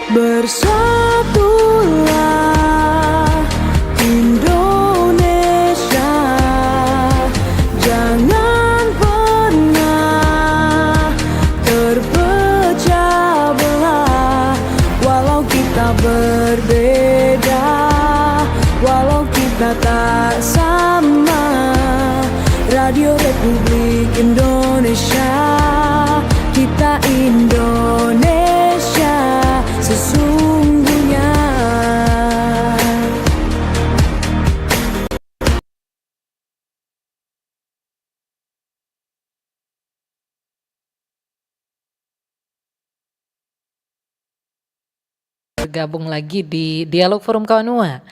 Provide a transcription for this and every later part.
Bersatulah Indonesia, jangan pernah terpecah belah. Walau kita berbeda, walau kita tak sama, Radio Republik Indonesia, kita Indonesia sesungguhnya. Bergabung lagi di Dialog Forum Kawanua.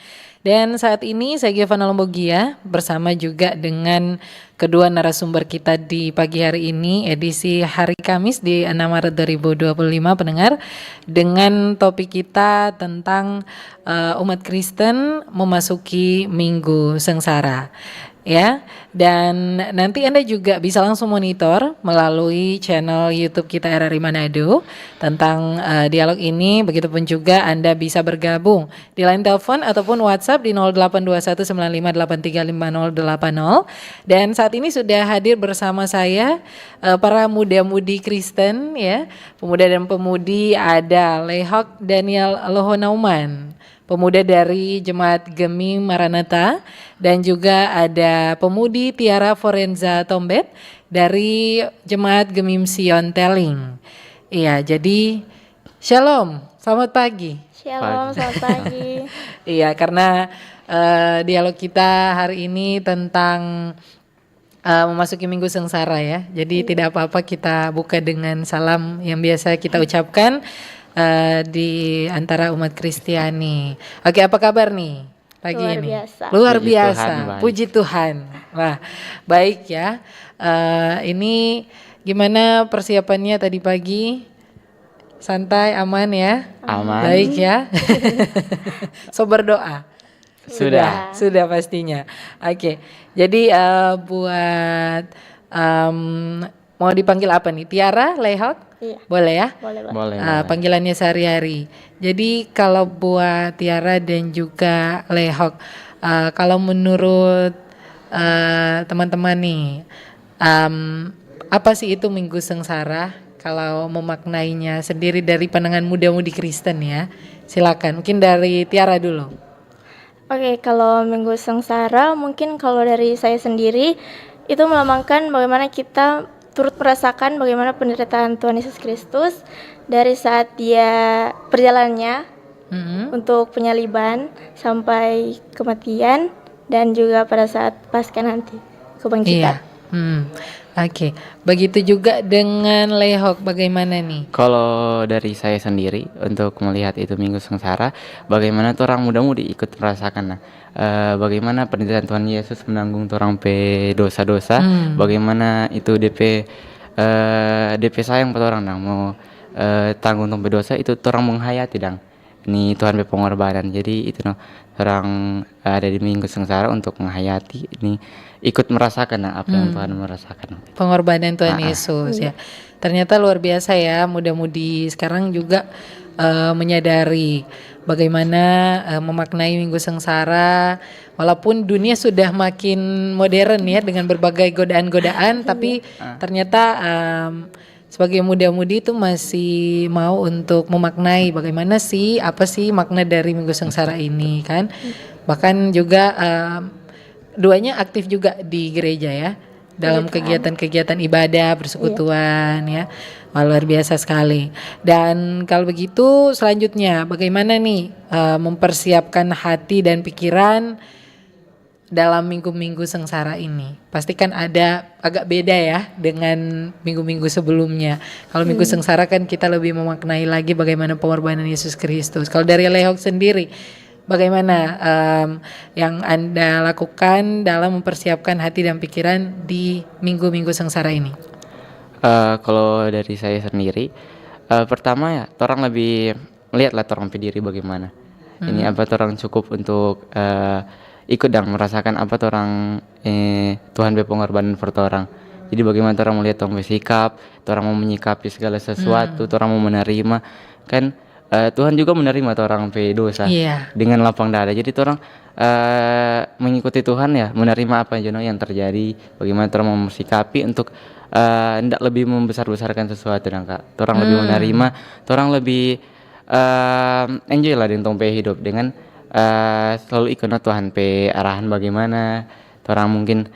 Dan saat ini saya Giovanna Lombogia bersama juga dengan kedua narasumber kita di pagi hari ini, edisi hari Kamis di 6 Maret 2025 pendengar, dengan topik kita tentang umat Kristen memasuki Minggu Sengsara. Ya, dan nanti Anda juga bisa langsung monitor melalui channel YouTube kita RRI Manado tentang dialog ini. Begitupun juga Anda bisa bergabung di line telepon ataupun WhatsApp di 082195835080. Dan saat ini sudah hadir bersama saya para muda-mudi Kristen, ya, pemuda dan pemudi. Ada Lehok Daniel Lohonauman, pemuda dari Jemaat Gemim Maranatha, dan juga ada pemudi Tiara Forenza Tombet dari Jemaat Gemim Sion Teling. Iya, jadi Shalom, selamat pagi. Shalom, selamat pagi. Iya, karena dialog kita hari ini tentang memasuki Minggu Sengsara, ya. Jadi tidak apa-apa kita buka dengan salam yang biasa kita ucapkan di antara umat Kristiani. Oke, apa kabar nih pagi Luar ini? biasa. Luar Puji biasa. Tuhan, baik. Puji Tuhan. Wah, baik ya. Ini gimana persiapannya tadi pagi? Santai, aman ya? Aman. Baik ya. So berdoa. Sudah pastinya. Oke. Jadi buat mau dipanggil apa nih? Tiara, Lehok? Iya. Boleh ya? Boleh, Pak. Boleh. Panggilannya sehari-hari. Jadi kalau buat Tiara dan juga Lehok, kalau menurut teman-teman nih, apa sih itu Minggu Sengsara? Kalau memaknainya sendiri dari pandangan muda-mudi Kristen, ya, silakan. Mungkin dari Tiara dulu. Oke, kalau Minggu Sengsara mungkin kalau dari saya sendiri itu melambangkan bagaimana kita turut merasakan bagaimana penderitaan Tuhan Yesus Kristus dari saat dia perjalanannya untuk penyaliban sampai kematian dan juga pada saat Paskah nanti kebangkitan. Iya. Oke. Begitu juga dengan Lehok, bagaimana nih? Kalau dari saya sendiri untuk melihat itu Minggu Sengsara, bagaimana tuh orang muda-mudi ikut merasakan bagaimana penderitaan Tuhan Yesus menanggung orang pe dosa-dosa, bagaimana itu DP sayang pada orang mau tanggung pe dosa itu orang menghayati dang. Ini Tuhan be pengorbanan. Jadi itu orang ada di Minggu Sengsara untuk menghayati ini, ikut merasakan apa yang Tuhan merasakan. Pengorbanan Tuhan Yesus, ya. Ternyata luar biasa ya, muda-mudi sekarang juga menyadari bagaimana memaknai Minggu Sengsara. Walaupun dunia sudah makin modern ya dengan berbagai godaan-godaan, tapi ternyata sebagai muda-mudi itu masih mau untuk memaknai bagaimana sih, apa sih makna dari Minggu Sengsara ini, kan. Bahkan juga duanya aktif juga di gereja ya, dalam kegiatan-kegiatan ibadah, persekutuan, ya. Wah, luar biasa sekali. Dan kalau begitu selanjutnya bagaimana nih mempersiapkan hati dan pikiran dalam minggu-minggu sengsara ini? Pastikan ada agak beda ya dengan minggu-minggu sebelumnya. Kalau minggu sengsara kan kita lebih memaknai lagi bagaimana pengorbanan Yesus Kristus. Kalau dari Lehok sendiri, bagaimana yang Anda lakukan dalam mempersiapkan hati dan pikiran di minggu-minggu sengsara ini? Kalau dari saya sendiri, pertama ya, orang lebih melihatlah orang diri bagaimana. Ini apa orang cukup untuk ikut dan merasakan apa orang Tuhan berpengorbanan for orang. Jadi bagaimana orang melihat orang bersikap, orang mau menyikapi segala sesuatu, orang mau menerima, kan Tuhan juga menerima orang pe dosa Iya. dengan lapang dada. Jadi orang mengikuti Tuhan ya, menerima apa yang terjadi, bagaimana orang mau sikapi untuk tidak lebih membesar-besarkan sesuatu dan Kak. Orang lebih menerima, orang lebih enjoy lah dengan tong pe hidup dengan selalu ikut Tuhan pe arahan bagaimana. Orang mungkin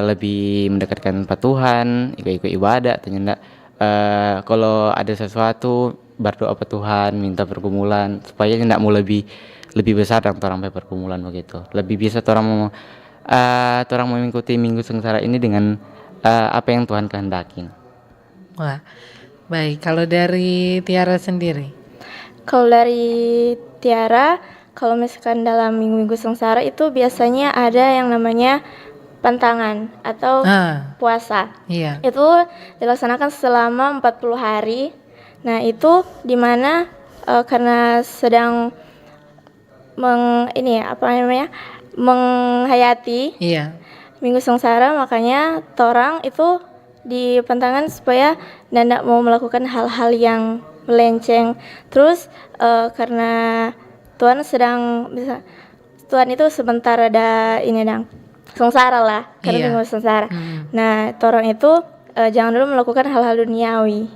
lebih mendekatkan ke Tuhan, ikut ibadah, ternyata kalau ada sesuatu berdoa ke Tuhan, minta pergumulan supaya tidak mau lebih besar dan orang pe pergumulan begitu. Lebih bisa orang mau mengikuti Minggu Sengsara ini dengan apa yang Tuhan kehendaki. Wah, baik. Kalau dari Tiara sendiri? Kalau dari Tiara, kalau misalkan dalam minggu-minggu sengsara itu biasanya ada yang namanya pantangan atau puasa. Iya. Itu dilaksanakan selama 40 hari. Nah, itu dimana karena sedang menghayati Iya. Minggu Sengsara, makanya torang itu di pantangan supaya tidak mau melakukan hal-hal yang melenceng. Terus karena Tuhan itu sebentar ada sengsara lah, karena Iya. minggu sengsara. Nah, torang itu jangan dulu melakukan hal-hal duniawi.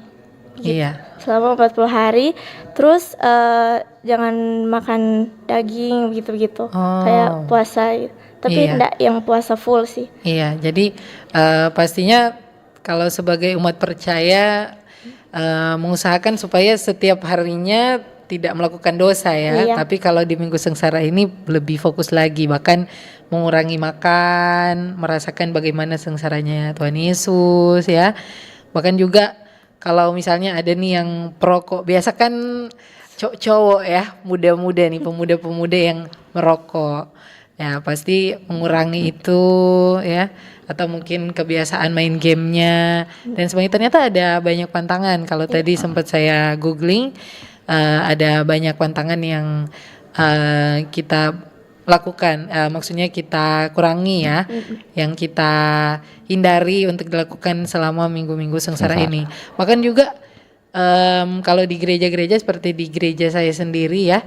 Iya. Selama 40 hari, terus jangan makan daging begitu-begitu. Kayak puasa gitu. Tapi Iya. enggak yang puasa full sih. Iya, jadi pastinya kalau sebagai umat percaya mengusahakan supaya setiap harinya tidak melakukan dosa ya. Iya. Tapi kalau di Minggu Sengsara ini lebih fokus lagi, bahkan mengurangi makan, merasakan bagaimana sengsaranya Tuhan Yesus ya. Bahkan juga kalau misalnya ada nih yang perokok, biasa kan cowok ya, muda-muda nih, pemuda-pemuda yang merokok. Ya pasti mengurangi itu ya, atau mungkin kebiasaan main gamenya dan sebagainya. Ternyata ada banyak pantangan. Kalau tadi sempat saya googling, ada banyak pantangan yang kita lakukan, maksudnya kita kurangi ya, yang kita hindari untuk dilakukan selama minggu-minggu sengsara ini. Bahkan juga kalau di gereja-gereja seperti di gereja saya sendiri ya,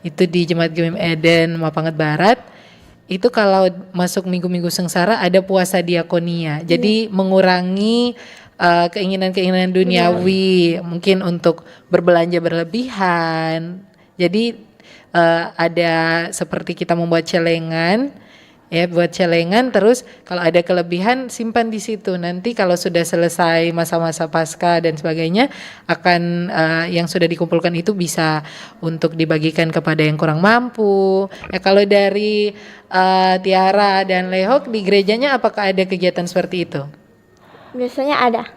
itu di Jemaat Gemim Eden Mapanget Barat, itu kalau masuk minggu-minggu sengsara ada puasa diakonia. Jadi mengurangi keinginan-keinginan duniawi, mungkin untuk berbelanja berlebihan. Jadi ada seperti kita membuat celengan, ya buat celengan, terus kalau ada kelebihan simpan di situ. Nanti kalau sudah selesai masa-masa pasca dan sebagainya, akan yang sudah dikumpulkan itu bisa untuk dibagikan kepada yang kurang mampu. Ya kalau dari Tiara dan Lehok di gerejanya apakah ada kegiatan seperti itu? Biasanya ada.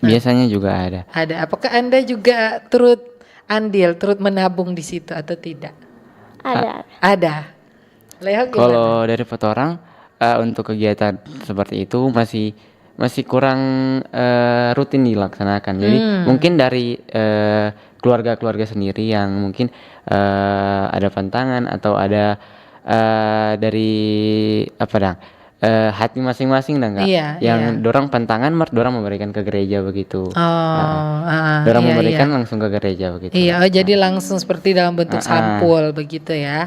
Biasanya juga ada. Ada. Apakah Anda juga turut andil, turut menabung di situ atau tidak? Ada. Ada. Lehok gimana? Kalau dari foto orang untuk kegiatan seperti itu masih kurang rutin dilaksanakan. Jadi mungkin dari keluarga-keluarga sendiri yang mungkin ada pantangan atau ada dari hati masing-masing dan yang dorang pantangan dorang memberikan ke gereja begitu. Dorang memberikan langsung ke gereja begitu. Iya, jadi langsung seperti dalam bentuk sampul begitu ya.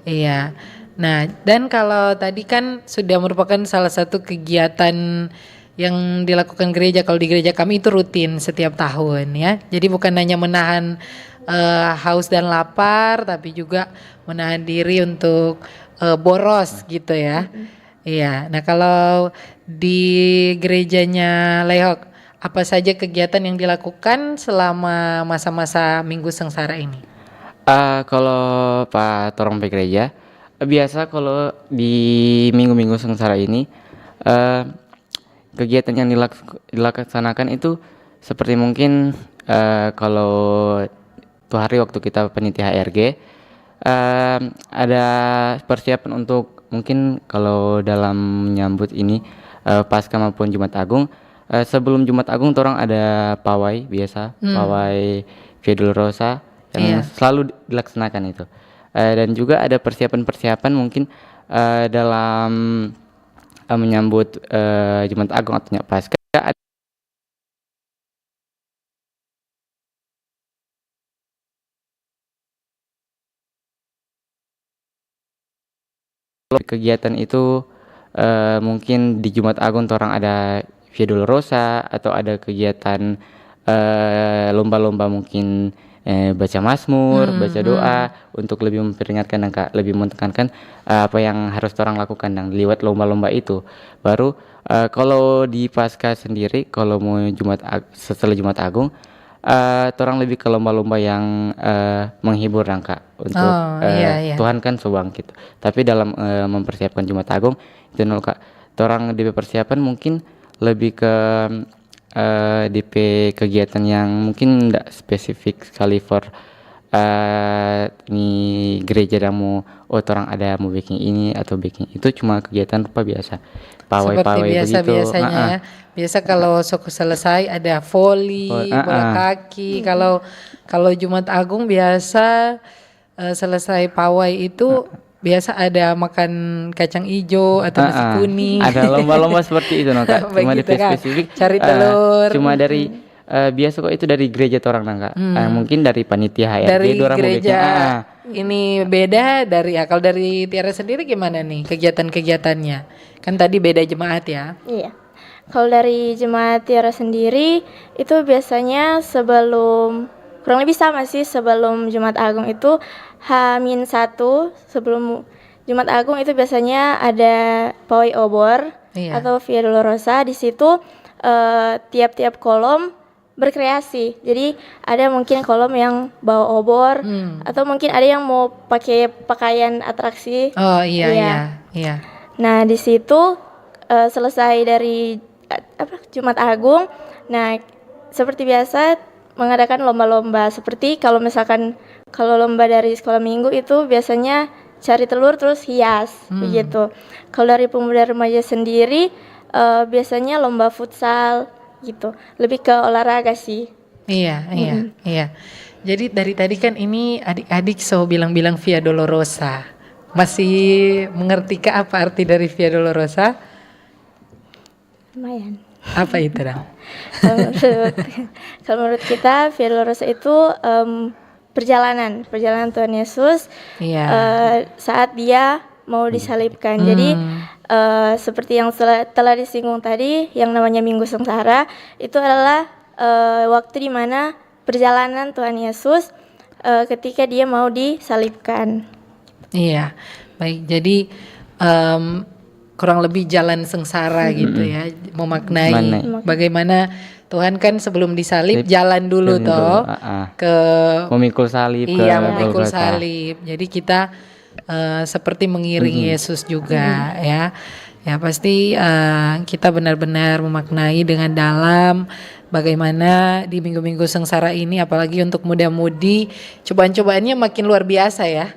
Iya. Nah, dan kalau tadi kan sudah merupakan salah satu kegiatan yang dilakukan gereja. Kalau di gereja kami itu rutin setiap tahun ya. Jadi bukan hanya menahan haus dan lapar, tapi juga menahan diri untuk boros gitu ya. Iya. Nah, kalau di gerejanya Lehok, apa saja kegiatan yang dilakukan selama masa-masa Minggu Sengsara ini? Kalau Pak Torong Pe Gereja, biasa kalau di minggu-minggu sengsara ini kegiatan yang dilaksanakan itu seperti mungkin kalau tuh hari waktu kita panitia HRG ada persiapan untuk mungkin kalau dalam menyambut ini Paskah maupun Jumat Agung. Sebelum Jumat Agung orang ada pawai biasa, pawai Via Dolorosa yang selalu dilaksanakan itu. Dan juga ada persiapan-persiapan mungkin dalam menyambut Jumat Agung atau Paskah. kegiatan itu mungkin di Jumat Agung orang ada Via Dolorosa atau ada kegiatan lomba-lomba mungkin baca mazmur, baca doa untuk lebih memperingatkan dan lebih menekankan apa yang harus orang lakukan dan lewat lomba-lomba itu. Baru kalau di Paskah sendiri kalau mau setelah Jumat Agung orang lebih ke lomba-lomba yang menghibur dan untuk iya. Tuhan kan sebangkit. Tapi dalam mempersiapkan Jumat Agung itu orang di persiapan mungkin lebih ke DP kegiatan yang mungkin tidak spesifik sekali for ini gereja dan mau orang ada mau baking ini atau baking itu, cuma kegiatan rupa biasa pawai-pawai begitu. Biasanya ya. Biasa kalau selesai ada volley, bola kaki. Kalau Jumat Agung biasa selesai pawai itu biasa ada makan kacang ijo atau nasi kuning. Ada lomba-lomba seperti itu Kak. Cuma di spesifik cari telur. Cuma dari biasa kok itu dari gereja orang Kak. Mungkin dari panitia HRD dari gereja. Ini beda dari kalau dari Tiara sendiri gimana nih kegiatan-kegiatannya? Kan tadi beda jemaat ya. Iya. Kalau dari jemaat Tiara sendiri itu biasanya kurang lebih sama sih, sebelum Jumat Agung itu H-1 sebelum Jumat Agung itu biasanya ada pawai obor atau Via Dolorosa. Di situ tiap-tiap kolom berkreasi. Jadi ada mungkin kolom yang bawa obor atau mungkin ada yang mau pakai pakaian atraksi. Oh iya. Nah, di situ selesai dari Jumat Agung, nah seperti biasa mengadakan lomba-lomba. Seperti kalau misalkan kalau lomba dari sekolah minggu itu biasanya cari telur terus hias begitu. Kalau dari pemuda remaja sendiri biasanya lomba futsal gitu, lebih ke olahraga sih. Iya. Jadi dari tadi kan ini adik-adik bilang-bilang Via Dolorosa. Masih mengertikah apa arti dari Via Dolorosa? Lumayan. Apa itu dong? Kalau menurut kita Via Dolorosa itu perjalanan Tuhan Yesus saat dia mau disalibkan. Jadi seperti yang telah disinggung tadi, yang namanya Minggu Sengsara itu adalah waktu di mana perjalanan Tuhan Yesus ketika dia mau disalibkan. Iya, baik. Jadi kurang lebih jalan sengsara gitu ya, memaknai bagaimana Tuhan kan sebelum disalib jalan dulu ke memikul salib. Memikul salib. Jadi kita seperti mengiring Yesus juga ya. Ya pasti kita benar-benar memaknai dengan dalam bagaimana di minggu-minggu sengsara ini, apalagi untuk muda-mudi, cobaan-cobaannya makin luar biasa ya.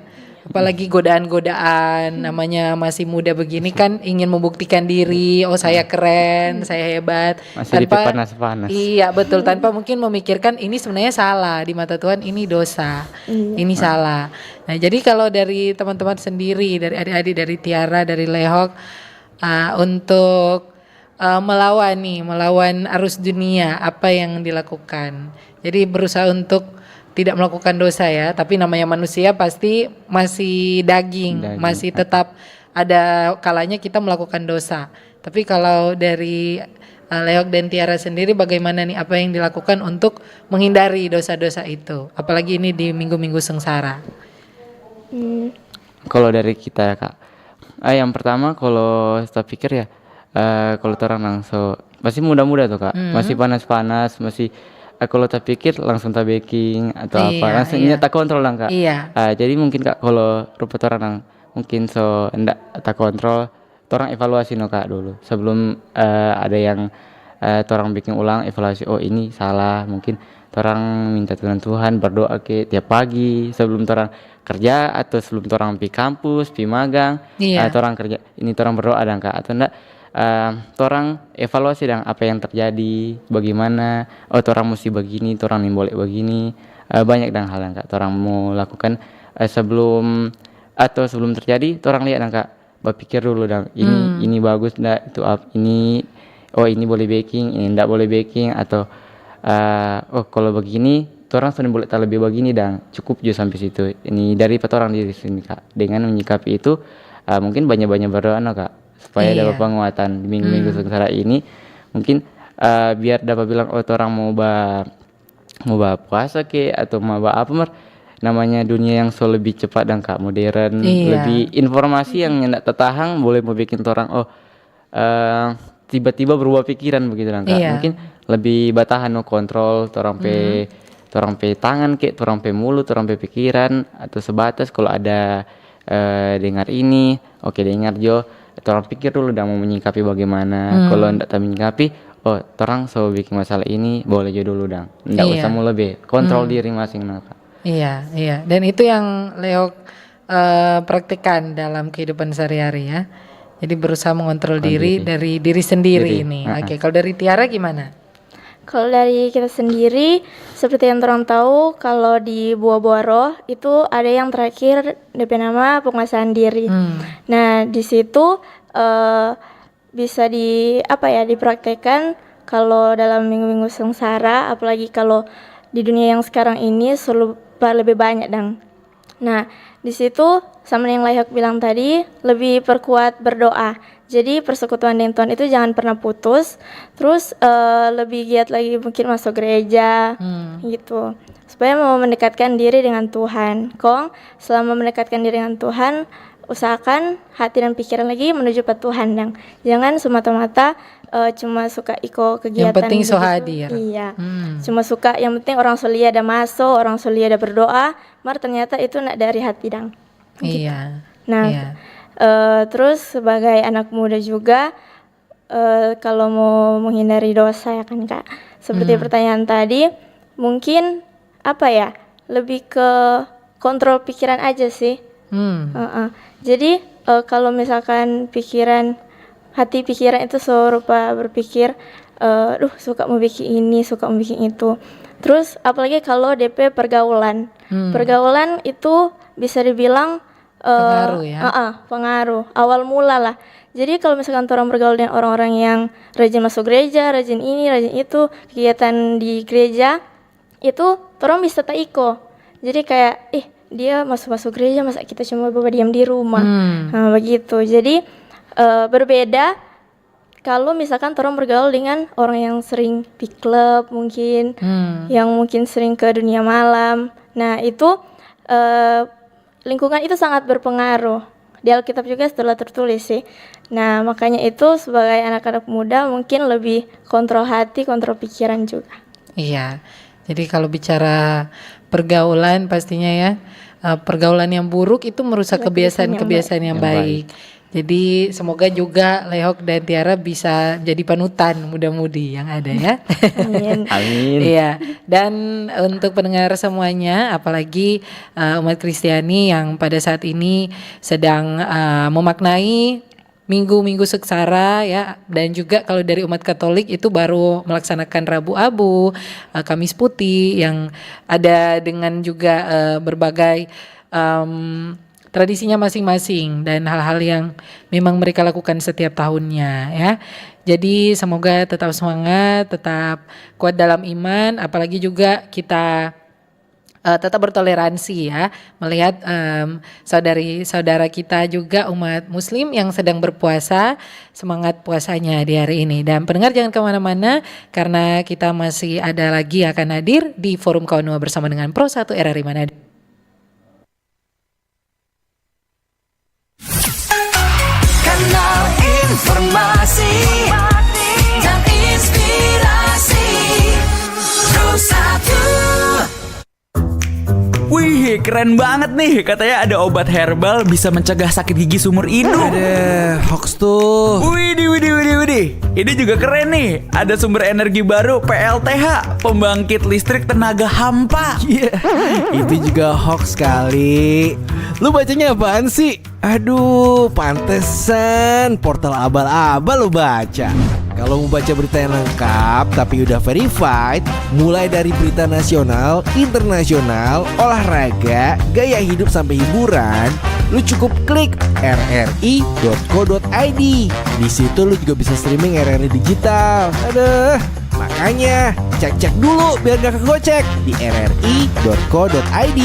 Apalagi godaan-godaan, namanya masih muda begini kan ingin membuktikan diri, oh saya keren, saya hebat. Masih dipanas-panas. Iya betul, tanpa mungkin memikirkan ini sebenarnya salah, di mata Tuhan ini dosa, ini salah. Nah jadi kalau dari teman-teman sendiri, dari adik-adik, dari Tiara, dari Lehok, untuk melawan arus dunia, apa yang dilakukan? Jadi berusaha untuk tidak melakukan dosa ya, tapi namanya manusia pasti masih daging. Masih tetap ada kalanya kita melakukan dosa. Tapi kalau dari Lehok dan Tiara sendiri bagaimana nih, apa yang dilakukan untuk menghindari dosa-dosa itu? Apalagi ini di minggu-minggu sengsara. Kalau dari kita ya Kak, yang pertama kalau saya pikir ya, kalau orang langsung masih muda-muda tuh Kak, masih panas-panas, masih kalau tak pikir langsung tak baking atau apa, langsung tak kontrol lah Kak. Jadi mungkin Kak kalau rupa orang mungkin ndak tak kontrol, orang evaluasi no Kak dulu sebelum ada yang orang bikin ulang, evaluasi, oh ini salah, mungkin orang minta Tuhan berdoa ke tiap pagi sebelum orang kerja atau sebelum orang pergi kampus, pergi magang, atau orang kerja ini orang berdoa dan Kak, atau enggak orang evaluasi dan apa yang terjadi, bagaimana, oh orang mesti begini, orang boleh begini, banyak dan hal yang Kak orang mau lakukan sebelum terjadi, orang lihat dan Kak berpikir dulu dan ini bagus ndak, itu ini ini boleh baking, ini ndak boleh baking, atau kalau begini orang sudah boleh lebih begini dan cukup juga sampai situ. Ini dari orang diri sini Kak, dengan menyikapi itu mungkin banyak-banyak berdoa Kak supaya Iya. dapat penguatan di minggu-minggu sengsara ini. Mungkin biar dapat bilang orang mau puasa ke atau mau apa namanya dunia yang so lebih cepat dan Kak modern, Iya. lebih informasi yang nggak tertahan boleh mau bikin orang tiba-tiba berubah pikiran begitu kan Kak. Iya. Mungkin lebih batahan kontrol torang pe tangan ke, torang pe mulut, torang pe pikiran, atau sebatas kalau ada dengar ini, oke dengar jo, torang pikir dulu udah mau menyikapi bagaimana. Kalau ndak tak menyikapi, torang so bikin masalah ini boleh jo dulu dang. Ndak Iya. usah mau lebih kontrol diri masing Kak. Iya, iya. Dan itu yang Leo praktikkan dalam kehidupan sehari-hari ya. Jadi berusaha mengontrol diri dari diri sendiri Diri. ini. Oke, kalau dari Tiara gimana? Kalau dari kita sendiri, seperti yang orang tahu, kalau di buah-buah roh itu ada yang terakhir DP nama penguasaan diri. Nah, di situ bisa dipraktekkan kalau dalam minggu-minggu sengsara, apalagi kalau di dunia yang sekarang ini lebih banyak dang. Nah, di situ sama yang Layak bilang tadi, lebih perkuat berdoa. Jadi persekutuan dengan Tuhan itu jangan pernah putus. Terus lebih giat lagi mungkin masuk gereja gitu. Supaya mau mendekatkan diri dengan Tuhan. Selama mendekatkan diri dengan Tuhan, usahakan hati dan pikiran lagi menuju ke Tuhan dang. Jangan semata-mata cuma suka ikut kegiatan. Yang penting so begitu. hadir. Iya. Cuma suka yang penting orang solia ada masuk, orang solia ada berdoa, ternyata itu nak dari hati dang. Iya. Nah, Iya. terus sebagai anak muda juga kalau mau menghindari dosa ya kan Kak. Seperti pertanyaan tadi, mungkin lebih ke kontrol pikiran aja sih. Jadi kalau misalkan hati pikiran itu serupa berpikir, suka mau bikin ini, suka mau bikin itu. Terus apalagi kalau DP pergaulan. Pergaulan itu bisa dibilang Pengaruh ya. Pengaruh. Awal mula lah. Jadi kalau misalkan orang bergaul dengan orang-orang yang rajin masuk gereja, rajin ini, rajin itu, kegiatan di gereja, itu orang bisa tak iko. Jadi kayak, dia masuk gereja, masa kita cuma diam di rumah. Nah, begitu. Jadi berbeda kalau misalkan orang bergaul dengan orang yang sering di klub mungkin, yang mungkin sering ke dunia malam. Nah, itu lingkungan itu sangat berpengaruh. Di Alkitab juga setelah tertulis sih. Nah, makanya itu sebagai anak-anak muda mungkin lebih kontrol hati, kontrol pikiran juga. Iya. Jadi kalau bicara pergaulan pastinya ya, pergaulan yang buruk itu merusak kebiasaan-kebiasaan yang baik. Jadi semoga juga Lehok dan Tiara bisa jadi panutan muda-mudi yang ada ya. Amin. Amin. Iya. Dan untuk pendengar semuanya, apalagi umat Kristiani yang pada saat ini sedang memaknai minggu-minggu sengsara ya, dan juga kalau dari umat Katolik itu baru melaksanakan Rabu Abu, Kamis Putih yang ada dengan juga berbagai tradisinya masing-masing dan hal-hal yang memang mereka lakukan setiap tahunnya ya. Jadi semoga tetap semangat, tetap kuat dalam iman, apalagi juga kita tetap bertoleransi ya, melihat saudari-saudara kita juga umat muslim yang sedang berpuasa, semangat puasanya di hari ini. Dan pendengar jangan kemana-mana karena kita masih ada lagi akan hadir di Forum Kaunua bersama dengan Pro 1 RRI Manado. Kanal informasi dan inspirasi Pro 1. Wih, keren banget nih. Katanya ada obat herbal bisa mencegah sakit gigi seumur hidup. Ada hoax tuh. Widih. Ini juga keren nih. Ada sumber energi baru PLTH, pembangkit listrik tenaga hampa. Iya, itu juga hoax kali. Lu bacanya apaan sih? Aduh, pantesan portal abal-abal lu baca. Kalau mau baca berita yang lengkap tapi udah verified, mulai dari berita nasional, internasional, olahraga, gaya hidup sampai hiburan, lu cukup klik rri.co.id. Di situ lu juga bisa streaming RRI digital. Aduh, makanya cek-cek dulu biar gak kegocek di rri.co.id.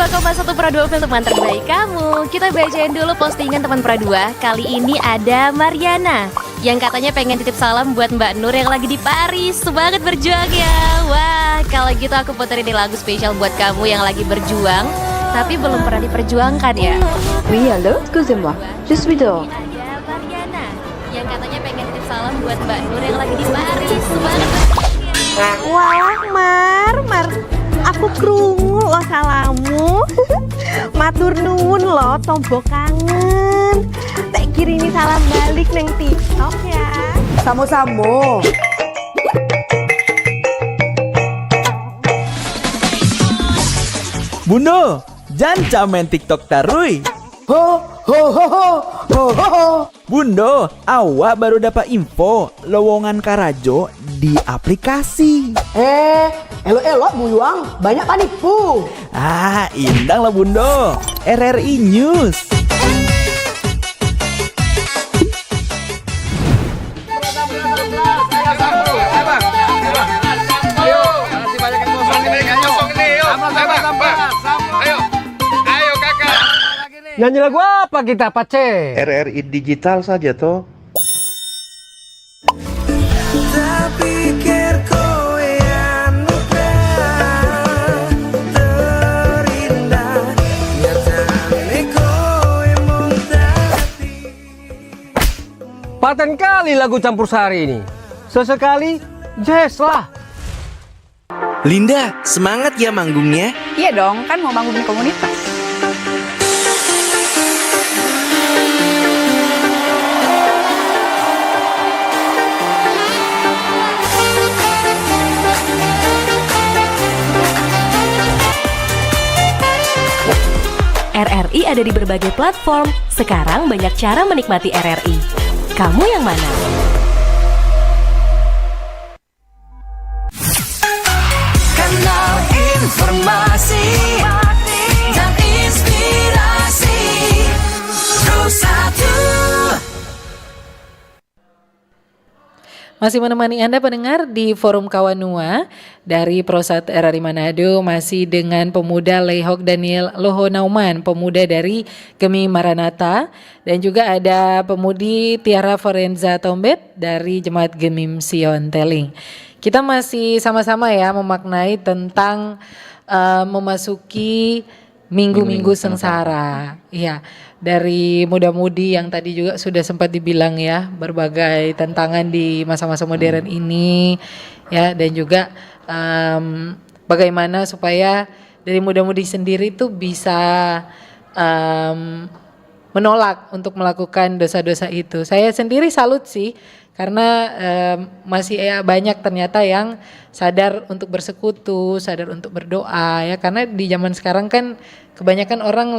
102,1 Pro 2 FM, teman terbaik kamu. Kita bacain dulu postingan teman Pro 2. Kali ini ada Mariana yang katanya pengen titip salam buat Mbak Nur yang lagi di Paris. Semangat berjuang ya. Wah, kalau gitu aku puterin di lagu spesial buat kamu yang lagi berjuang tapi belum pernah diperjuangkan ya. Oui, allô, excusez-moi, je suis dehors. Ada Mariana yang katanya pengen titip salam buat Mbak Nur yang lagi di Paris. Semangat berjuang ya. Wah, Mar, aku krungu lo salamu. Matur nuwun lo, tombo kangen. Tak kirimi salam balik neng TikTok ya. Samo-samo. Bundo, jangan main TikTok tarui. Ho ho ho ho ho ho ho. Bundo, awak baru dapat info lowongan Karajo di aplikasi. Elo-elo buyuang, banyak panipu. Ah, indang lah Bundo. RRI News. Nyanyi lagu apa kita, Pace? RRI digital saja toh. Paten kali lagu campur sari ini. Sesekali jazz lah. Linda, semangat ya manggungnya. Iya dong, kan mau bangun komunitas. RRI ada di berbagai platform. Sekarang banyak cara menikmati RRI. Kamu yang mana? Kanal informasi dan inspirasi Pro 1. Masih menemani Anda pendengar di Forum Kawanua dari Prosat RRI Manado, masih dengan pemuda Lehok Daniel Lohonauman, pemuda dari Gemi Maranatha, dan juga ada pemudi Tiara Forenza Tombet dari Jemaat Gemim Sion Teling. Kita masih sama-sama ya memaknai tentang memasuki minggu-minggu sengsara. Iya, dari muda-mudi yang tadi juga sudah sempat dibilang ya, berbagai tantangan di masa-masa modern ini ya, dan juga bagaimana supaya dari muda-mudi sendiri tuh bisa menolak untuk melakukan dosa-dosa itu. Saya sendiri salut sih, karena masih banyak ternyata yang sadar untuk bersekutu, sadar untuk berdoa ya, karena di zaman sekarang kan kebanyakan orang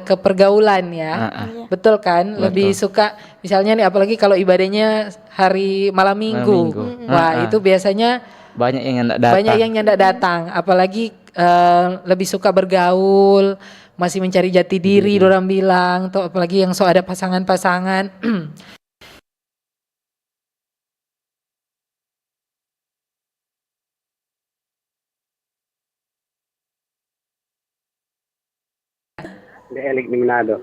ke pergaulan ya. Betul kan? Betul. Lebih suka misalnya nih, apalagi kalau ibadahnya hari malam minggu. Wah, itu biasanya banyak yang nggak datang. Apalagi lebih suka bergaul, masih mencari jati diri, orang bilang, tuh apalagi yang ada pasangan-pasangan. Elik di Manado.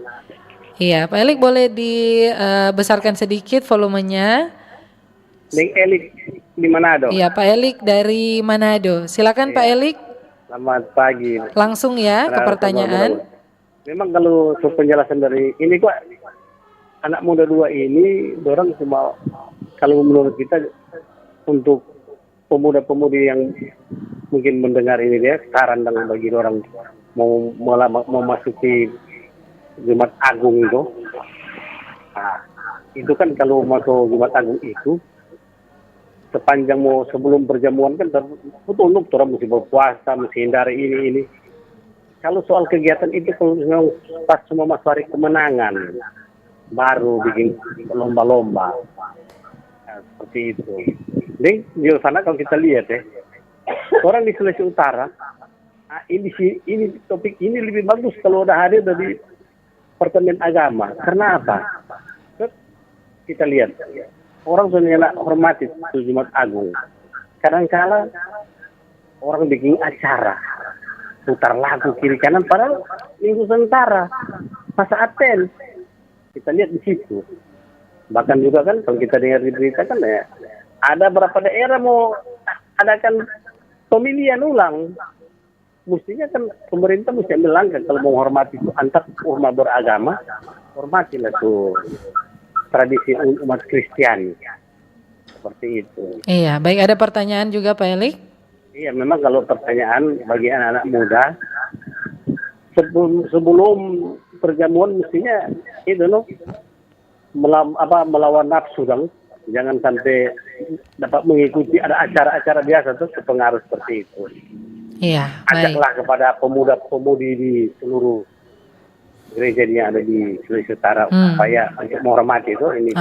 Iya, Pak Elik boleh dibesarkan sedikit volumenya. Elik di Manado. Iya, Pak Elik dari Manado. Silakan Pak Elik. Selamat pagi. Langsung ya ke pertanyaan. Memang kalau penjelasan dari ini kok anak muda dua ini, orang cuma kalau menurut kita untuk pemuda-pemudi yang mungkin mendengar ini dia saran dengan bagi orang mau memasuki Jumat Agung itu. Nah, itu kan kalau masuk Jumat Agung itu sepanjang mau sebelum perjamuan kan betul orang mesti berpuasa, mesti hindari ini. Kalau soal kegiatan itu kalau memang pas semua masuk hari kemenangan baru bikin lomba-lomba. Nah, seperti itu. Jadi di sana kalau kita lihat orang di Sulawesi Utara, ini topik ini lebih bagus kalau udah hadir dari Departemen Agama. Karena apa? Kita lihat orang sebenarnya hormati Jumat Agung. Kadang-kala orang bikin acara putar lagu kiri kanan, padahal minggu sementara masa Aten kita lihat di situ. Bahkan juga kan kalau kita dengar di berita kan ya ada beberapa daerah mau adakan pemilihan ulang. Mestinya kan pemerintah mesti ambil langkah kalau mau hormati itu antar umat beragama, hormatilah tuh tradisi umat Kristiani. Seperti itu. Iya, baik, ada pertanyaan juga Pak Elik? Iya, memang kalau pertanyaan bagi anak-anak muda sebelum perjamuan mestinya itu melawan nafsu dong. Jangan sampai dapat mengikuti ada acara-acara biasa tuh berpengaruh seperti itu. Iya, baik. Ajaklah kepada pemuda-pemudi di seluruh gereja yang ada di Sulawesi Utara supaya untuk menghormati itu ini.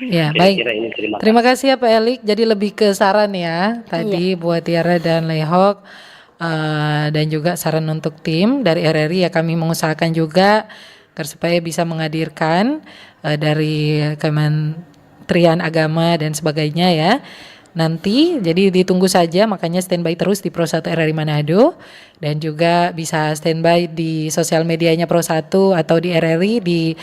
Iya, baik. Ini, terima kasih ya Pak Elik. Jadi lebih ke saran ya tadi buat Tiara dan Lehok, dan juga saran untuk tim dari RRI ya, kami mengusahakan juga agar supaya bisa menghadirkan dari Kementerian Agama dan sebagainya ya. Nanti jadi ditunggu saja, makanya standby terus di Pro 1 RRI Manado, dan juga bisa standby di sosial medianya Pro 1 atau di RRI, di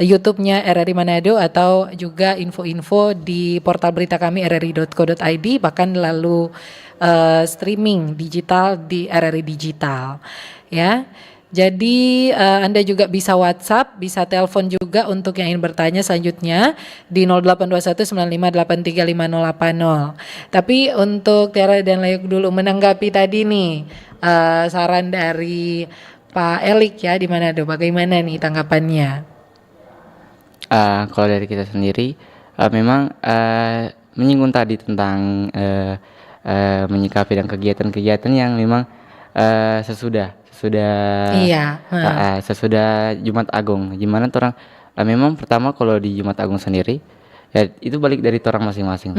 YouTube-nya RRI Manado, atau juga info-info di portal berita kami rri.co.id, bahkan lalu streaming digital di RRI Digital ya. Jadi Anda juga bisa WhatsApp, bisa telepon juga untuk yang ingin bertanya selanjutnya di 082195835080. Tapi untuk Tiara dan Lehok dulu menanggapi tadi nih saran dari Pak Elik ya di Manado, bagaimana nih tanggapannya? Kalau dari kita sendiri memang menyinggung tadi tentang menyikapi dan kegiatan-kegiatan yang memang sesudah Jumat Agung, gimana orang memang pertama kalau di Jumat Agung sendiri ya itu balik dari orang masing-masing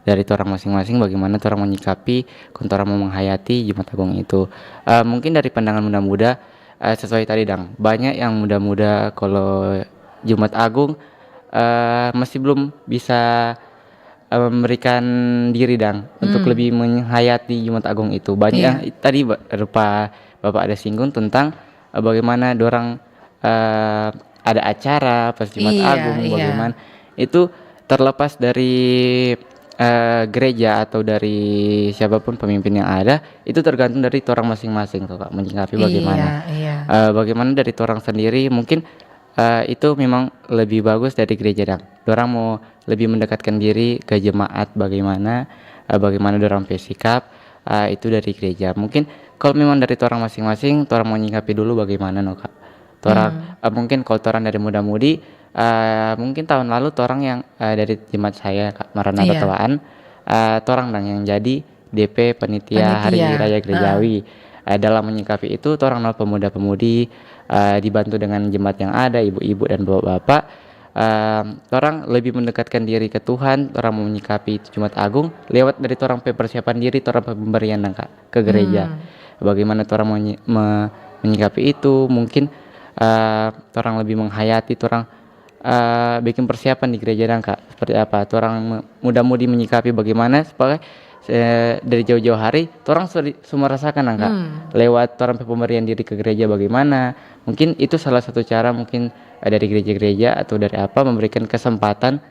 dari orang masing-masing bagaimana orang menyikapi orang mau menghayati Jumat Agung itu. Mungkin dari pandangan muda-muda sesuai tadi dang, banyak yang muda-muda kalau Jumat Agung masih belum bisa memberikan diri dang untuk lebih menghayati Jumat Agung itu. Banyak yang tadi berupa Bapak ada singgung tentang bagaimana dorang ada acara pas Jumat Agung, bagaimana itu terlepas dari gereja atau dari siapapun pemimpin yang ada, itu tergantung dari orang masing-masing tuh Kak, menyikapi bagaimana. Bagaimana dari orang sendiri mungkin itu memang lebih bagus dari gereja dang. Dorang mau lebih mendekatkan diri ke jemaat bagaimana dorang bersikap itu dari gereja. Mungkin kalau memang dari orang masing-masing, orang mau nyikapi dulu bagaimana no Kak. Mungkin kalau orang dari muda-mudi, mungkin tahun lalu orang yang dari jemaat saya Kak Maranatha Tawaan, orang yang jadi DP panitia Hari Raya Gerejawi. Dalam menyikapi itu, orang pemuda-pemudi dibantu dengan jemaat yang ada, ibu-ibu dan bapak-bapak. Orang lebih mendekatkan diri ke Tuhan, orang mau menyikapi Jumat Agung lewat dari orang persiapan diri, orang pemberian Kak ke gereja. Bagaimana orang mau menyikapi itu, mungkin orang lebih menghayati, orang bikin persiapan di gereja Kak. Seperti apa? Orang muda-mudi menyikapi bagaimana supaya dari jauh-jauh hari orang semua rasakan Kak. Lewat orang pemberian diri ke gereja bagaimana. Mungkin itu salah satu cara mungkin dari gereja-gereja atau dari apa memberikan kesempatan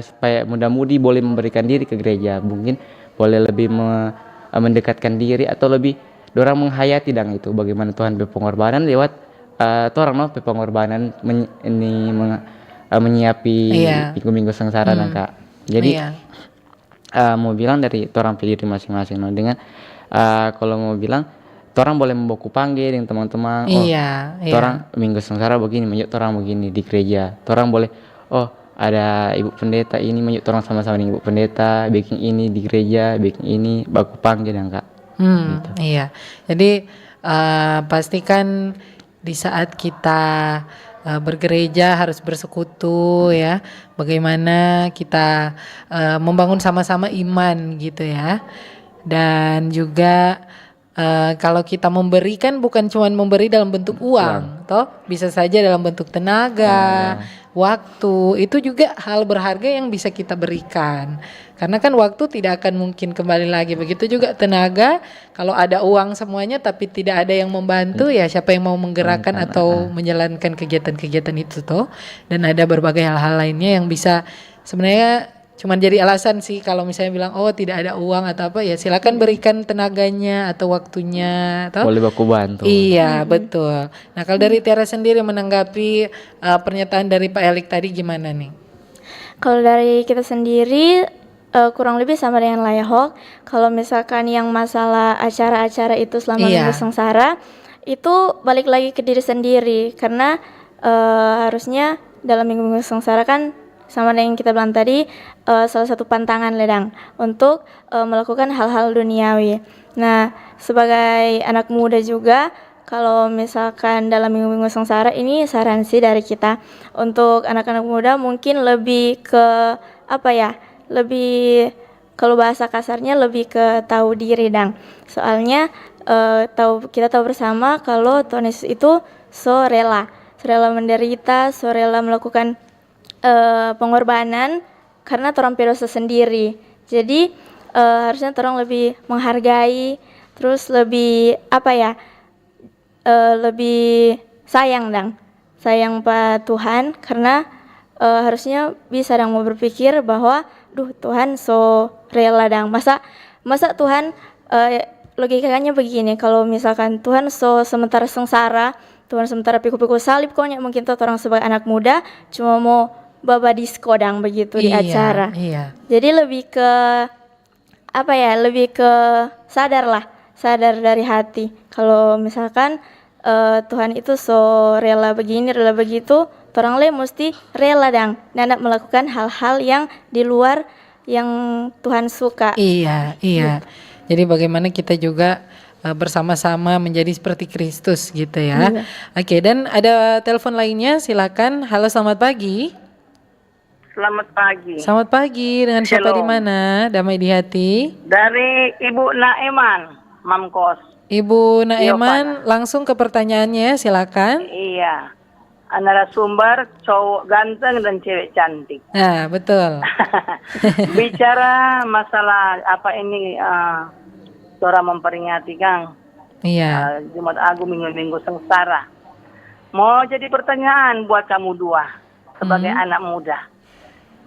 supaya muda-mudi boleh memberikan diri ke gereja. Mungkin boleh lebih mendekatkan diri atau lebih dorang menghayati itu bagaimana Tuhan berpengorbanan lewat orang pengorbanan menyiapi minggu-minggu sengsara Kak. Jadi mau bilang dari orang diri masing-masing dengan kalau mau bilang orang boleh membaku panggil dengan teman-teman. Orang minggu sengsara begini, menyuk orang begini di gereja. Orang boleh ada ibu pendeta ini, menyuk orang sama-sama dengan ibu pendeta, bikin ini di gereja, bikin ini baku panggil Kak. Gitu. Iya, jadi pastikan di saat kita bergereja harus bersekutu ya, bagaimana kita membangun sama-sama iman gitu ya, dan juga kalau kita memberikan bukan cuma memberi dalam bentuk uang, toh bisa saja dalam bentuk tenaga, waktu, itu juga hal berharga yang bisa kita berikan. Karena kan waktu tidak akan mungkin kembali lagi, begitu juga tenaga. Kalau ada uang semuanya tapi tidak ada yang membantu, ya siapa yang mau menggerakkan atau menjalankan kegiatan-kegiatan itu toh. Dan ada berbagai hal-hal lainnya yang bisa sebenarnya cuman jadi alasan sih kalau misalnya bilang oh tidak ada uang atau apa, ya silakan berikan tenaganya atau waktunya atau Boleh baku bantu. iya betul. Nah kalau dari Tiara sendiri menanggapi pernyataan dari Pak Elik tadi gimana nih? Kalau dari kita sendiri kurang lebih sama dengan Layahok. Kalau misalkan yang masalah acara-acara itu selama Iya. Minggu Sengsara, itu balik lagi ke diri sendiri. Karena harusnya dalam Minggu Sengsara kan sama dengan yang kita bilang tadi, salah satu pantangan ledang untuk melakukan hal-hal duniawi. Nah, sebagai anak muda juga, kalau misalkan dalam Minggu-Minggu Sengsara ini saran sih dari kita untuk anak-anak muda mungkin lebih ke apa ya? Lebih, kalau bahasa kasarnya lebih ke tahu diri dang. Soalnya kita tahu bersama kalau Tuhan Yesus itu so rela menderita, so rela melakukan pengorbanan karena torang pedosa sendiri. Jadi harusnya torang lebih menghargai, terus lebih apa ya, lebih sayang Pak Tuhan, karena harusnya bisa mau berpikir bahwa duh Tuhan so rela masa Tuhan, logikanya begini, kalau misalkan Tuhan so sementara sengsara, Tuhan sementara pikul-pikul salib, koknya mungkin tuh orang sebagai anak muda cuma mau baba disco begitu di acara. Iya. Jadi lebih ke apa ya? Lebih ke sadar dari hati. Kalau misalkan Tuhan itu so rela begini, rela begitu, orang lain mesti rela nanda melakukan hal-hal yang di luar yang Tuhan suka. Iya. Jadi bagaimana kita juga bersama-sama menjadi seperti Kristus gitu ya. Iya. Oke, dan ada telepon lainnya, silakan. Halo, selamat pagi. Selamat pagi. Selamat pagi, dengan siapa di Shalom. mana? Damai di hati. Dari Ibu Naeman, Mamkos. Ibu Naeman, langsung ke pertanyaannya, silakan. Iya. Narasumber cowok ganteng dan cewek cantik. Nah, betul. Bicara masalah apa ini, orang memperingati Kang, Iya. Jumat Agung, Minggu Sengsara. Mau jadi pertanyaan buat kamu dua sebagai anak muda.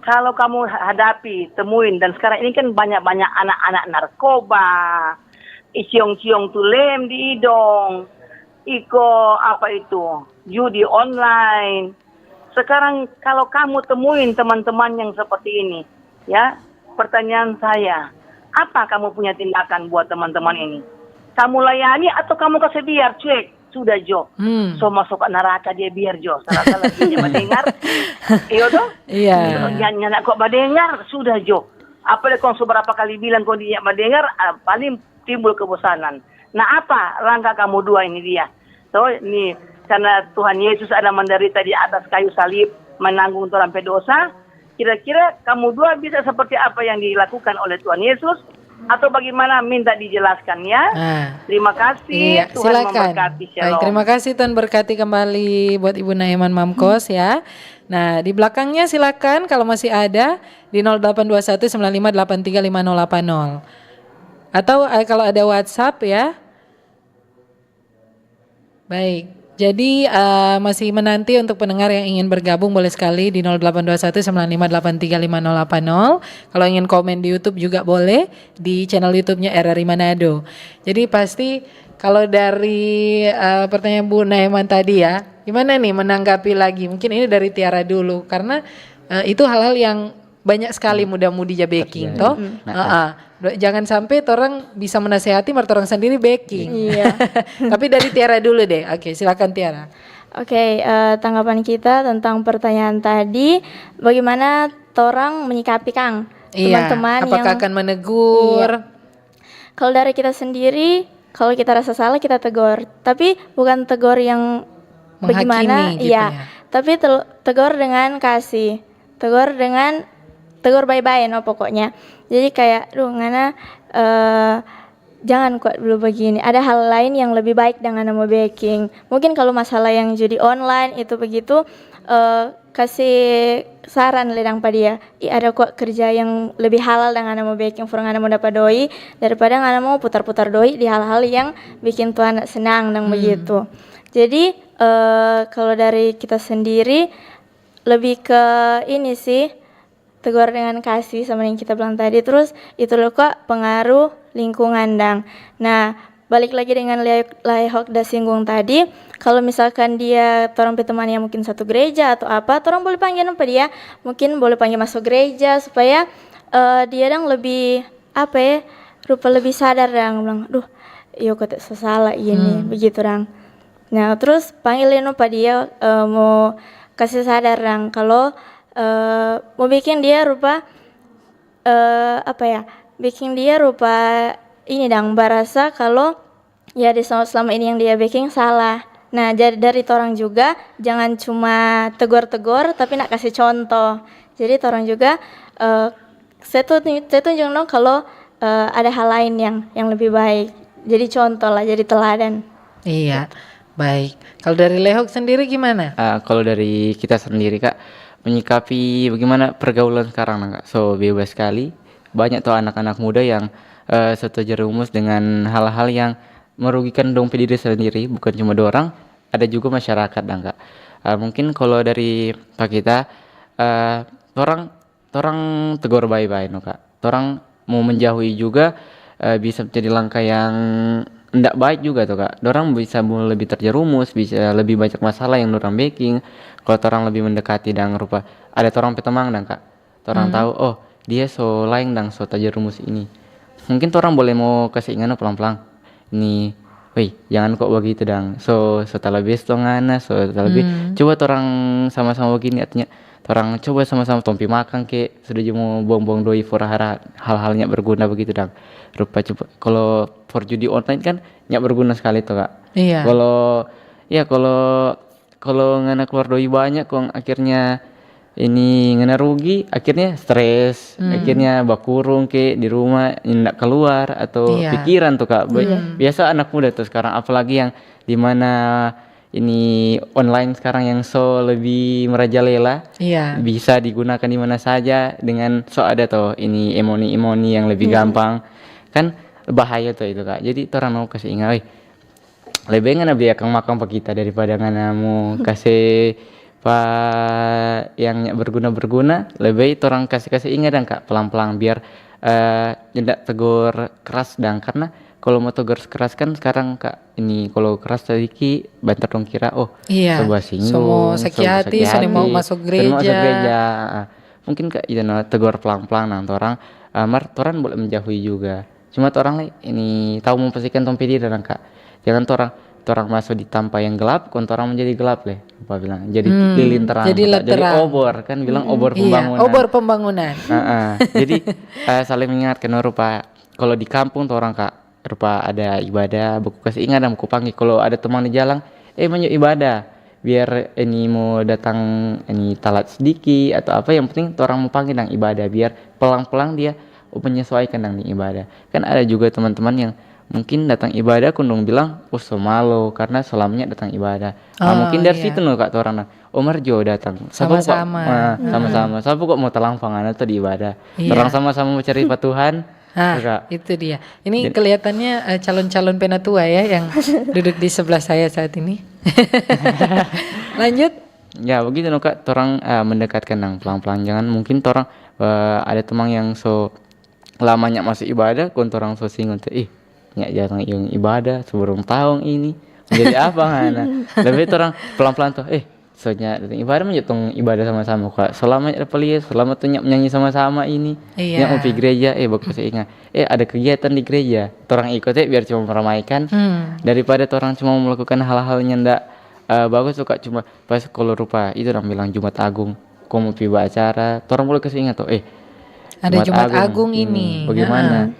Kalau kamu hadapi, temuin, dan sekarang ini kan banyak-banyak anak-anak narkoba, isiong-ciong tuh lem di hidung, judi online. Sekarang kalau kamu temuin teman-teman yang seperti ini, ya, pertanyaan saya, apa kamu punya tindakan buat teman-teman ini? Kamu layani atau kamu kasih biar cuek? Sudah Jo, so masuk ke neraka dia biar Jo. Salah-salah dia mendengar, iya toh? Iya. Nyana kok mendengar, sudah Jo. Apalagi kau seberapa kali bilang kau dia mendengar, paling timbul kebosanan. Nah apa langkah kamu dua ini dia? So ini karena Tuhan Yesus ada menderita di atas kayu salib, menanggung orang dosa. Kira-kira kamu dua bisa seperti apa yang dilakukan oleh Tuhan Yesus? Atau bagaimana, minta dijelaskan ya. Terima kasih. Iya, Tuhan silakan. memberkati. Baik, Shalom. terima kasih, Tuhan berkati kembali buat Ibu Naeman Mamkos ya. Nah, di belakangnya silakan kalau masih ada di 082195835080. Atau kalau ada WhatsApp ya. Baik. Jadi masih menanti untuk pendengar yang ingin bergabung, boleh sekali di 082195835080. Kalau ingin komen di YouTube juga boleh di channel YouTube-nya RRI Manado. Jadi pasti kalau dari pertanyaan Bu Naeman tadi ya, gimana nih menanggapi lagi? Mungkin ini dari Tiara dulu karena itu hal-hal yang banyak sekali muda-mudi ja baking toh. Jangan sampai orang bisa menasehati mereka orang sendiri baking. Iya. Tapi dari Tiara dulu deh. Oke, silakan Tiara. Oke, tanggapan kita tentang pertanyaan tadi, bagaimana orang menyikapi Kang teman-teman apakah yang akan menegur? Iya. Kalau dari kita sendiri, kalau kita rasa salah kita tegur, tapi bukan tegur yang bagaimana, Menghakimi gitu ya. tapi tegur dengan kasih, tegur bye-bye no pokoknya. Jadi kayak ngana jangan kok dulu begini. Ada hal lain yang lebih baik dengan mau baking. Mungkin kalau masalah yang judi online itu begitu, kasih saran ledang pada dia. Ada kok kerja yang lebih halal dengan mau baking, for ngana mau dapat doi daripada ngana mau putar-putar doi di hal-hal yang bikin Tuhan senang dan begitu. Jadi kalau dari kita sendiri lebih ke ini sih, tegur dengan kasih sama yang kita bilang tadi. Terus itu loh kok pengaruh lingkungan dang. Nah, balik lagi dengan Hok da singgung tadi, kalau misalkan dia orang teman yang mungkin satu gereja atau apa, orang boleh panggil apa dia? Mungkin boleh panggil masuk gereja supaya dia dang lebih apa ya, rupa lebih sadar dang, bilang, duh, yo kok tak salah ini, begitu dang. Nah, terus panggilin apa dia mau kasih sadar dang kalau mau bikin dia rupa apa ya? Bikin dia rupa ini dang, berasa kalau ya di selama ini yang dia baking salah. Nah, jadi dari orang juga jangan cuma tegur-tegur tapi nak kasih contoh. Jadi orang juga saya tunjuk dong kalau ada hal lain yang lebih baik. Jadi contoh lah, jadi teladan. Iya, baik. Kalau dari Lehok sendiri gimana? Kalau dari kita sendiri Kak, menyikapi bagaimana pergaulan sekarang Kak. So bebas sekali. Banyak tuh anak-anak muda yang terjerumus dengan hal-hal yang merugikan dompet diri sendiri, bukan cuma dorang, ada juga masyarakat Kak. Mungkin kalau dari Pak kita, orang tegur bye-bye Kak. Orang mau menjauhi juga bisa menjadi langkah yang tidak baik juga tuh Kak. Dorang bisa mulai lebih terjerumus, bisa lebih banyak masalah yang dorang baking. Kalau orang lebih mendekati dan rupa ada orang petemang Kak. Orang tahu oh dia so lain dan so terjerumus ini. Mungkin orang boleh mau kasih ingat pelan-pelan. Ini, wih jangan kok begitu dang. So lebih ngana, lebih. Coba orang sama-sama begini artinya. Orang coba sama-sama tompi makan ke sudah mau buang-buang doi for hal-halnya berguna begitu dang. Rupa coba kalau for judi online kan nyak berguna sekali tuh Kak. Iya. Kalau ngana keluar doi banyak kok akhirnya ini ngena rugi, akhirnya stres, akhirnya bakurung ke di rumah, tidak keluar atau pikiran tuh Kak. Biasa anak muda tuh sekarang, apalagi yang dimana ini online sekarang yang so lebih merajalela, bisa digunakan di mana saja dengan so ada tuh ini emoni yang lebih gampang, kan bahaya tuh itu Kak. Jadi orang mau kasih ingat, lebih ngana beli akang makan pak kita daripada ngana mau kasih Pak yang berguna lebih orang kasih ingat dan Kak pelan-pelan biar tidak tegur keras dan karena kalau mau tegur keras kan sekarang Kak ini kalau keras tadi banter dong kira sebuah singgung semua sakit hati mau masuk gereja. Mungkin Kak itu tegur pelan-pelan nanti orang orang boleh menjauhi juga cuma orang ini tahu memposisikan tompi diri dan Kak jangan orang masuk di tanpa yang gelap, orang menjadi gelap apa bilang jadi lilin terang, jadi obor kan bilang obor pembangunan. Iya, obor pembangunan. Jadi saling mengingatkan rupa kalau di kampung orang Kak rupa ada ibadah, buku kasih ingat dan buku panggil kalau ada teman di jalan, menyuk ibadah biar ini mau datang ini talat sedikit atau apa yang penting orang mau panggil dan ibadah biar pelang-pelang dia menyesuaikan dengan ibadah. Kan ada juga teman-teman yang mungkin datang ibadah kundung bilang so malu karena selamanya datang ibadah. Mungkin dari situ Kak orang Marjo datang sama-sama sapu kok mau telangfangan atau di ibadah orang sama-sama mencari Tuhan. Itu dia ini kelihatannya calon-calon penatua ya yang duduk di sebelah saya saat ini. Lanjut ya begitu Kak orang mendekatkan nang pelan-pelan jangan mungkin orang ada teman yang so lamanya masuk ibadah orang so singgung jarang yang ibadah sebelum tahun ini menjadi apa ngana lebih orang pelan-pelan tuh soalnya ibadah menjadi ibadah sama-sama Kak selama selama tuh menyanyi sama-sama ini yang mau di gereja bagus ingat ada kegiatan di gereja orang ikut biar cuma meramaikan daripada orang cuma melakukan hal-hal yang enggak bagus tuh Kak cuma pas kalau rupa itu orang bilang Jumat Agung kok mau piba acara orang boleh kasih ingat tuh ada Jumat Agung ini bagaimana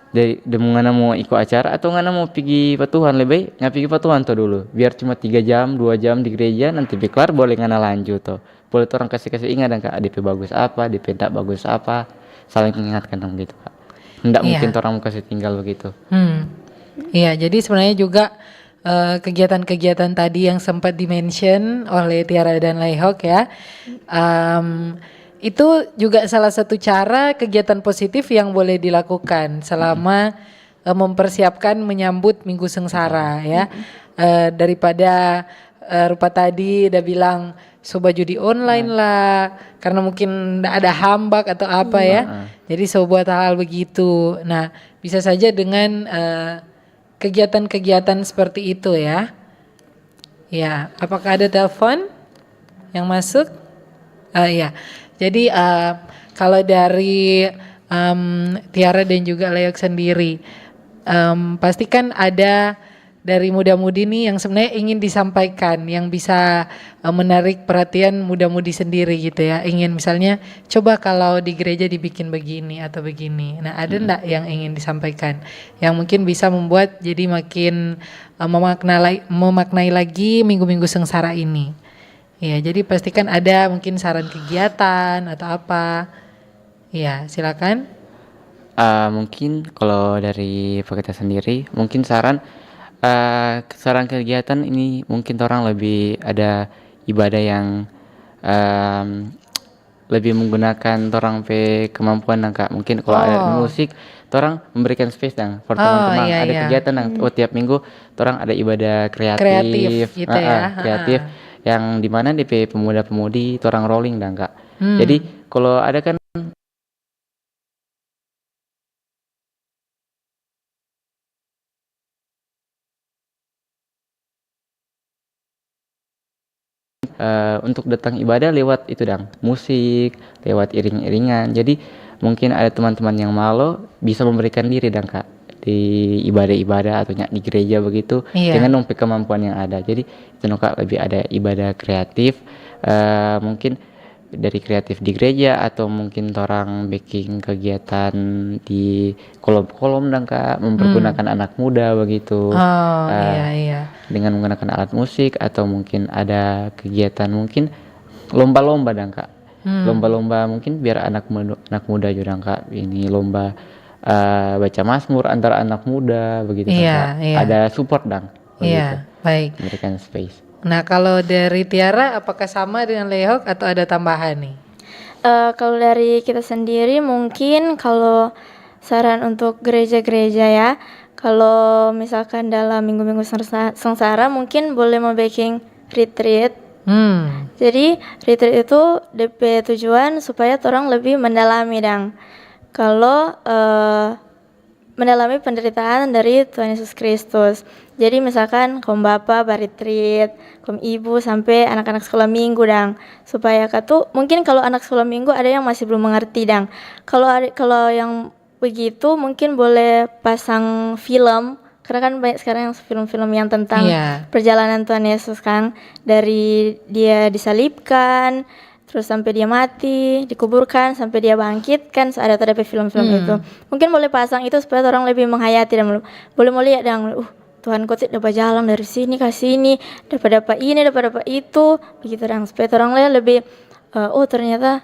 dari ngana mau ikut acara atau ngana mau pergi patuhan lebih pergi patuhan tuh dulu biar cuma 3 jam 2 jam di gereja nanti kelar boleh ngana lanjut tuh boleh orang kasih ingat dan Kak DP bagus apa DP tidak bagus apa saling mengingatkan gitu Kak. Nggak Iya. mungkin orang mau kasih tinggal begitu. Iya, jadi sebenarnya juga kegiatan-kegiatan tadi yang sempat dimention oleh Tiara dan Layhok ya, itu juga salah satu cara kegiatan positif yang boleh dilakukan selama mempersiapkan menyambut Minggu Sengsara ya. Daripada Rupa tadi udah bilang coba judi online lah, karena mungkin nggak ada hambak atau apa ya. Jadi buat hal begitu. Nah, bisa saja dengan kegiatan-kegiatan seperti itu ya. Ya, apakah ada telepon yang masuk? Ya, jadi kalau dari Tiara dan juga Leok sendiri, pastikan ada dari muda-mudi nih yang sebenarnya ingin disampaikan, yang bisa menarik perhatian muda-mudi sendiri gitu ya. Ingin misalnya, coba kalau di gereja dibikin begini atau begini. Nah, ada enggak yang ingin disampaikan? Yang mungkin bisa membuat jadi makin memaknai lagi Minggu-Minggu Sengsara ini. Ya, jadi pastikan ada mungkin saran kegiatan atau apa. Ya, silakan. Mungkin kalau dari kita sendiri, mungkin saran kegiatan ini mungkin orang lebih ada ibadah yang lebih menggunakan orang kemampuan dan Kak. Mungkin kalau ada musik, orang memberikan space dan for teman-teman ada kegiatan yang tiap minggu orang ada ibadah kreatif gitu ya. Kreatif yang dimana DP pemuda-pemudi orang rolling dan Kak. Jadi kalau ada kan untuk datang ibadah lewat itu dang, musik, lewat iring-iringan. Jadi mungkin ada teman-teman yang malu bisa memberikan diri dang Kak di ibadah-ibadah atau di gereja begitu dengan numpuk kemampuan yang ada. Jadi itu Kak lebih ada ibadah kreatif, mungkin dari kreatif di gereja atau mungkin orang bikin kegiatan di kolom-kolom dang Kak, mempergunakan anak muda begitu. Dengan menggunakan alat musik atau mungkin ada kegiatan mungkin lomba-lomba dang Kak. Lomba-lomba mungkin biar anak muda juga dang Kak. Ini lomba baca Mazmur antara anak muda begitu Kak. Ada support dang. Iya, baik. Memberikan space. Nah, kalau dari Tiara apakah sama dengan Lehok atau ada tambahan nih? Kalau dari kita sendiri mungkin kalau saran untuk gereja-gereja ya, kalau misalkan dalam Minggu-Minggu Sengsara mungkin boleh membaking retreat. Jadi retreat itu DP tujuan supaya orang lebih mendalami dang. Kalau mendalami penderitaan dari Tuhan Yesus Kristus. Jadi misalkan kaum bapak retreat, kaum ibu sampai anak-anak sekolah minggu dang. Supaya tuh mungkin kalau anak sekolah minggu ada yang masih belum mengerti dang. Kalau yang begitu mungkin boleh pasang film, karena kan banyak sekarang yang film-film yang tentang perjalanan Tuhan Yesus kan, dari dia disalibkan terus sampai dia mati, dikuburkan sampai dia bangkit kan, ada film-film itu. Mungkin boleh pasang itu supaya orang lebih menghayati dan boleh mau lihat dan Tuhan kau dapat jalan dari sini ke sini, dapat ini, dapat itu, begitu dan supaya orang lebih ternyata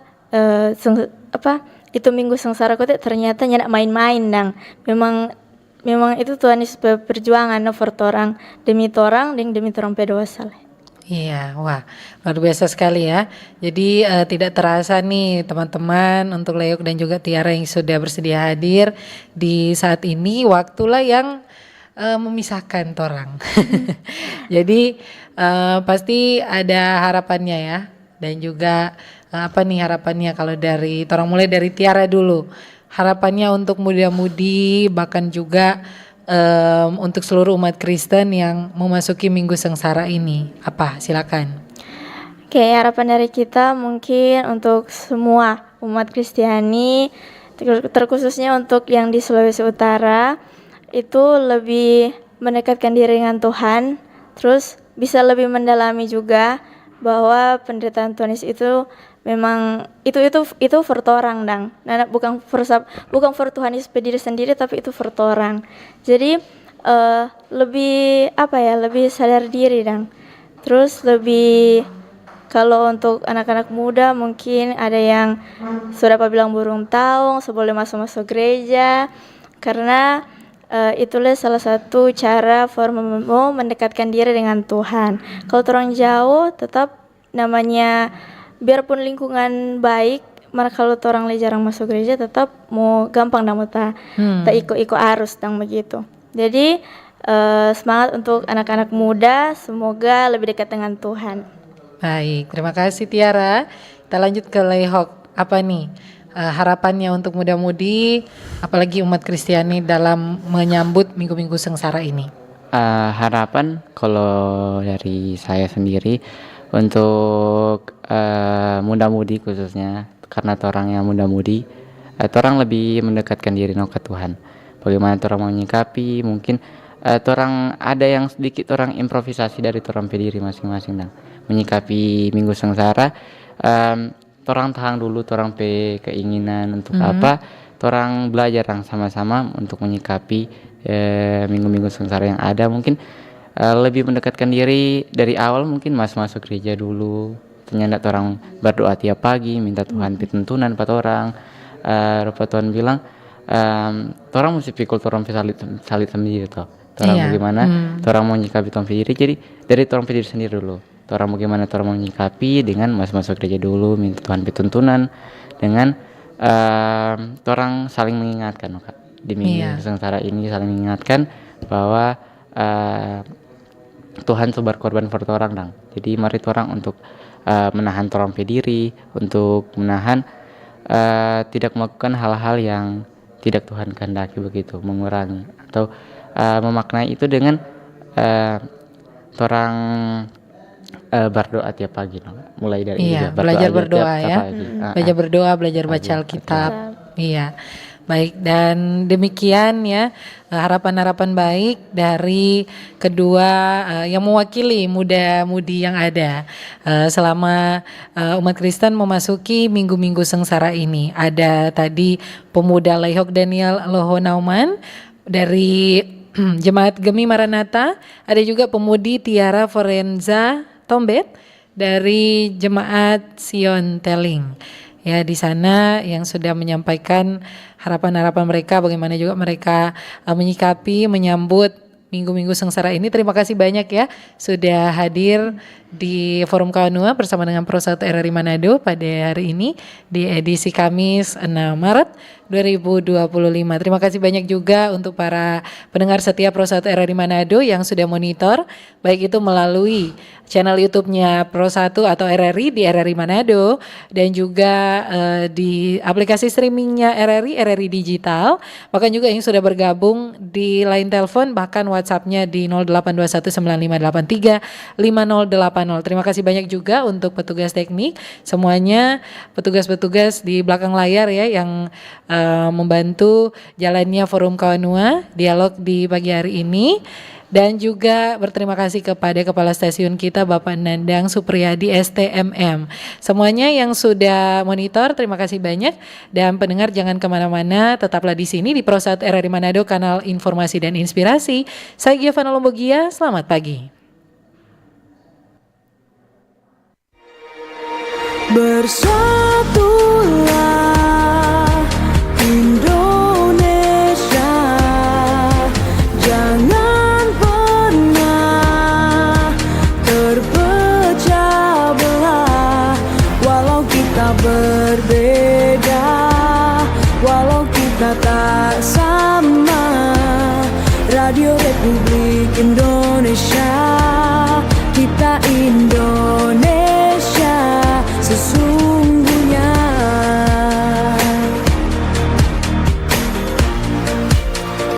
itu Minggu Sengsara kau ternyata nyenak main-main dang. Memang itu Tuhan Yesus perjuangan for orang demi orang dan demi orang pedosa. Iya, wah luar biasa sekali ya. Jadi tidak terasa nih teman-teman untuk Leok dan juga Tiara yang sudah bersedia hadir di saat ini, waktulah yang memisahkan torang. Jadi pasti ada harapannya ya, dan juga apa nih harapannya kalau dari torang, mulai dari Tiara dulu. Harapannya untuk muda-mudi bahkan juga untuk seluruh umat Kristen yang memasuki Minggu Sengsara ini, apa? Silakan. Oke, harapan dari kita mungkin untuk semua umat Kristiani, terkhususnya untuk yang di Sulawesi Utara, itu lebih mendekatkan diri dengan Tuhan, terus bisa lebih mendalami juga bahwa penderitaan Tuhan Yesus itu memang itu for orang dang. Nah, bukan for Tuhan Yesus diri sendiri, tapi itu for orang. Jadi lebih lebih sadar diri dang. Terus lebih Kalau untuk anak-anak muda mungkin ada yang sudah bilang burung taung sebelum masuk gereja, karena itulah salah satu cara mau mendekatkan diri dengan Tuhan. Kalau orang jauh tetap namanya biarpun lingkungan baik, mana kalau orang jarang masuk gereja tetap mau gampang namun tak ikut arus dan begitu. Jadi semangat untuk anak-anak muda, semoga lebih dekat dengan Tuhan. Baik, terima kasih Tiara. Kita lanjut ke Lehok. Apa nih harapannya untuk muda-mudi, apalagi umat Kristiani dalam menyambut Minggu-Minggu Sengsara ini? Harapan kalau dari saya sendiri untuk muda-mudi khususnya, karena orang yang muda-mudi, orang lebih mendekatkan diri ke Tuhan. Bagaimana orang menyikapi, mungkin orang ada yang sedikit orang improvisasi dari orang diri masing-masing dan menyikapi Minggu Sengsara. Orang tahan dulu orang keinginan untuk apa, orang belajar sama-sama untuk menyikapi Minggu-Minggu Sengsara yang ada. Mungkin lebih mendekatkan diri dari awal, mungkin masuk gereja dulu. Ternyata orang berdoa tiap pagi, minta Tuhan pituntunan buat orang. Rupa Tuhan bilang, orang mesti pikul orang salit sendiri toh. Orang bagaimana, orang mau nyikapi orang sendiri. Jadi dari orang sendiri sendiri dulu. Orang bagaimana orang mau nyikapi dengan masuk gereja dulu, minta Tuhan pituntunan dengan orang saling mengingatkan, Kak. Di Minggu Sengsara ini saling mengingatkan bahwa Tuhan sebar korban for orang dang. Jadi mari orang untuk menahan orang diri, untuk menahan tidak melakukan hal-hal yang tidak Tuhan kehendaki begitu, mengurangi atau memaknai itu dengan orang berdoa tiap pagi, mulai dari belajar berdoa ya, belajar berdoa, belajar baca Alkitab. Iya. Baik, dan demikian ya harapan-harapan baik dari kedua yang mewakili muda-mudi yang ada selama umat Kristen memasuki Minggu-Minggu Sengsara ini. Ada tadi pemuda Lehok Daniel Lohonauman dari Jemaat Gemi Maranatha, ada juga pemudi Tiara Forenza Tombet dari Jemaat Sion Teling. Ya, di sana yang sudah menyampaikan harapan-harapan mereka, bagaimana juga mereka menyikapi, menyambut Minggu-Minggu Sengsara ini. Terima kasih banyak ya sudah hadir di Forum Kawanua bersama dengan Pro 1 RRI Manado pada hari ini di edisi Kamis 6 Maret 2025. Terima kasih banyak juga untuk para pendengar setia Pro 1 RRI Manado yang sudah monitor, baik itu melalui channel YouTube-nya Pro 1 atau RRI di RRI Manado, dan juga di aplikasi streamingnya RRI Digital, bahkan juga yang sudah bergabung di line telepon, bahkan WhatsApp-nya di 082195835080. Terima kasih banyak juga untuk petugas teknik, semuanya petugas-petugas di belakang layar ya yang membantu jalannya Forum Kawanua Dialog di pagi hari ini. Dan juga berterima kasih kepada Kepala Stasiun kita Bapak Nandang Supriyadi STMM. Semuanya yang sudah monitor, terima kasih banyak. Dan pendengar jangan kemana-mana, tetaplah di sini di Pro 1 RRI Manado, kanal informasi dan inspirasi. Saya Giovanna Lombogia, selamat pagi. Bersatulah Indonesia, jangan pernah terpecah belah. Walau kita berbeda, walau kita tak sama, Radio Republik Indonesia, kita Indonesia sesungguhnya.